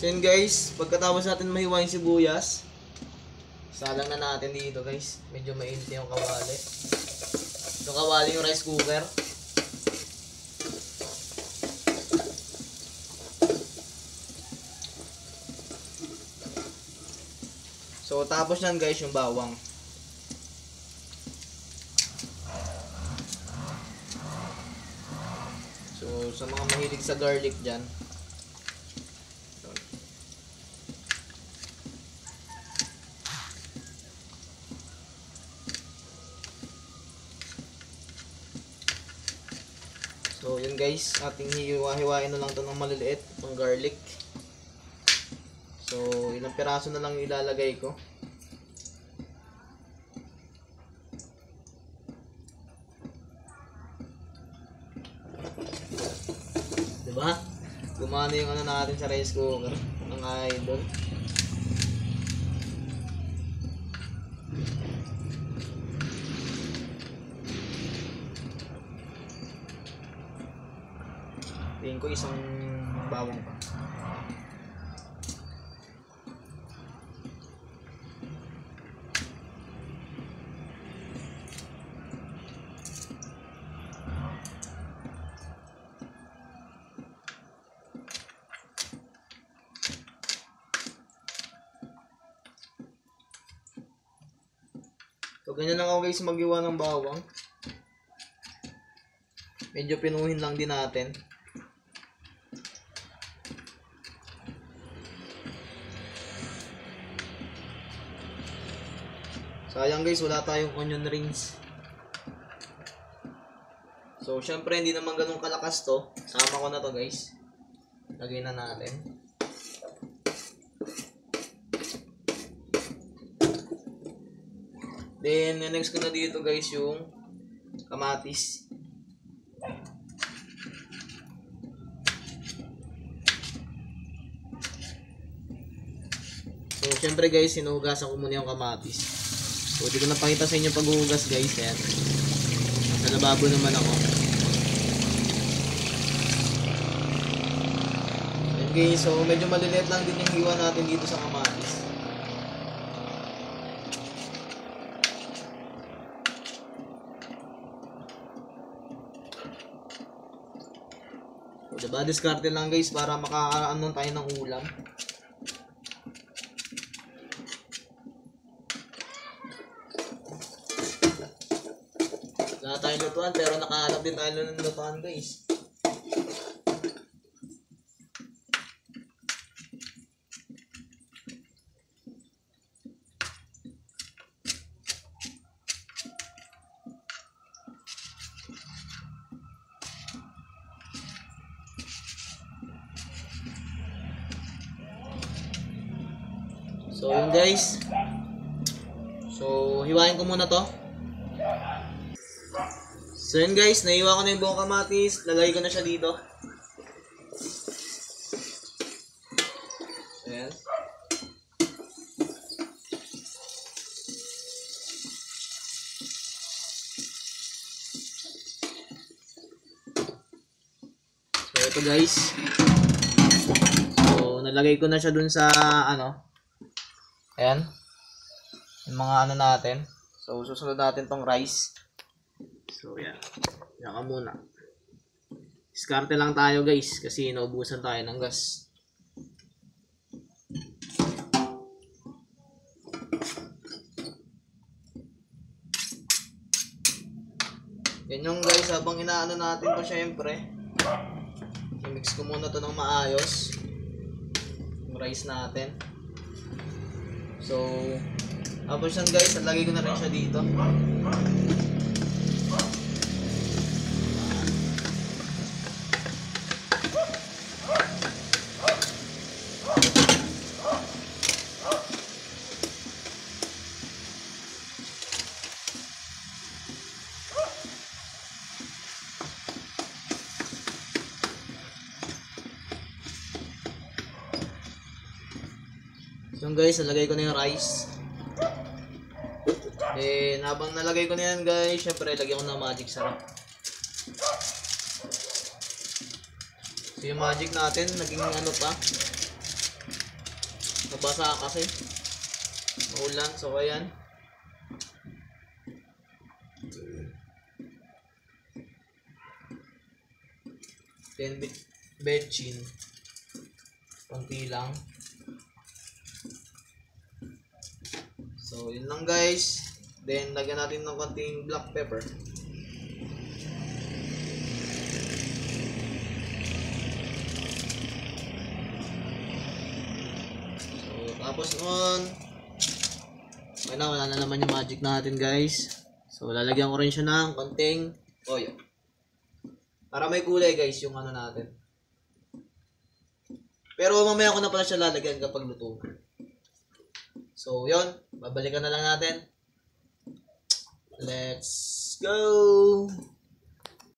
So yun guys, pagkatapos natin mahiwa yung sibuyas, salang na natin dito guys. Medyo mainit yung kawali. Yung kawali yung rice cooker. So tapos yan guys yung bawang. So sa mga mahilig sa garlic dyan, so yun guys, ating hiwa-hiwain na lang ito ng maliliit, ng garlic. So ilang piraso na lang ilalagay ko. Diba? Gumana yung ano natin sa rice cooker, ng idol. Tingin ko isang bawang pa. So ganyan lang ako guys maghiwa ng bawang. Medyo pinuhin lang din natin. Sayang guys, wala tayong onion rings. So syempre hindi naman ganun kalakas to. Sama ko na to guys. Lagay na natin. Then next ko na dito guys yung kamatis. So syempre guys, sinuhugasan ko muna yung kamatis. So di ko napakita sa inyo paghuhugas guys. Ayan. Sa lababo naman ako. Okay, so medyo maliliit lang din yung hiwa natin dito sa kamatis. So diba, diskarte lang guys para makakaano tayo ng ulam. Wala tayong lutuan pero nakahanap din tayo ng lutuan guys. So yun guys. So hiwain ko muna to. So yun guys, naiwa ko na yung buong kamatis. Lagay ko na siya dito. Ayan. So ito guys. So nalagay ko na siya dun sa ano. Ayan. Yung mga ano natin. So susunod natin tong rice. So yan. Yan ka muna. Diskarte lang tayo guys kasi naubusan tayo ng gas. Yan yung guys, habang inaano natin to syempre. I-mix ko muna to ng maayos. Yung rice natin. So, tapos yan guys, nalagay ko na rin siya dito. So guys, nalagay ko na yung rice. Then, habang nalagay ko na yan guys, syempre lagyan ko na magic sarap. So yung magic natin, naging ano pa, Nabasa kasi. Maulan. So, ayan. Then, betchin. Konti lang. So, yun lang guys. Then, lagyan natin ng konting black pepper. So, tapos nun, okay na, wala na naman yung magic natin guys. So, lalagyan ko rin siya ng konting toyo. Para may kulay guys yung ano natin. Pero mamaya ko na pala siya lalagyan kapag luto. So, yun. Babalikan na lang natin. Let's go!